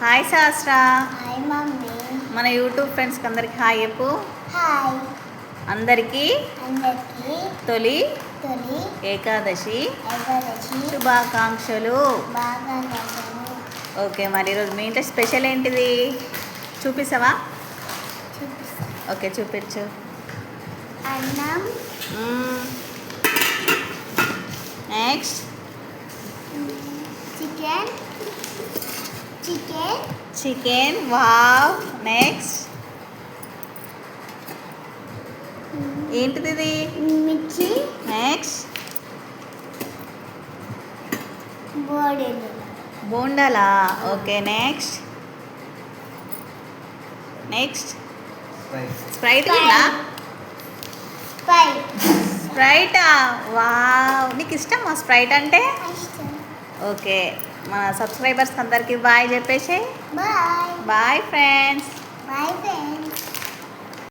Hi శాస్త్ర. Hi mummy. మన YouTube ఫ్రెండ్స్కి అందరికి హాయ్ చెప్పు. హాయ్ అందరికీ తొలి ఏకాదశి శుభాకాంక్షలు. ఓకే, మరి ఈరోజు మీ ఇంట్లో స్పెషల్ ఏంటిది చూపిస్తావా? ఓకే, చూపించు. అన్నం, నెక్స్ట్ చికెన్. వావ్. నెక్స్ట్ ఏంటిది ఇది? మిర్చి. నెక్స్ట్ బోండాలా. ఓకే, నెక్స్ట్ స్ప్రైట్ ఉందా? స్ప్రైటా? వావ్, నీకు ఇష్టమా స్ప్రైట్ అంటే? ఓకే, మన సబ్స్క్రైబర్స్ అందరికి బాయ్ చెప్పేసి. Bye bye friends. Bye friends.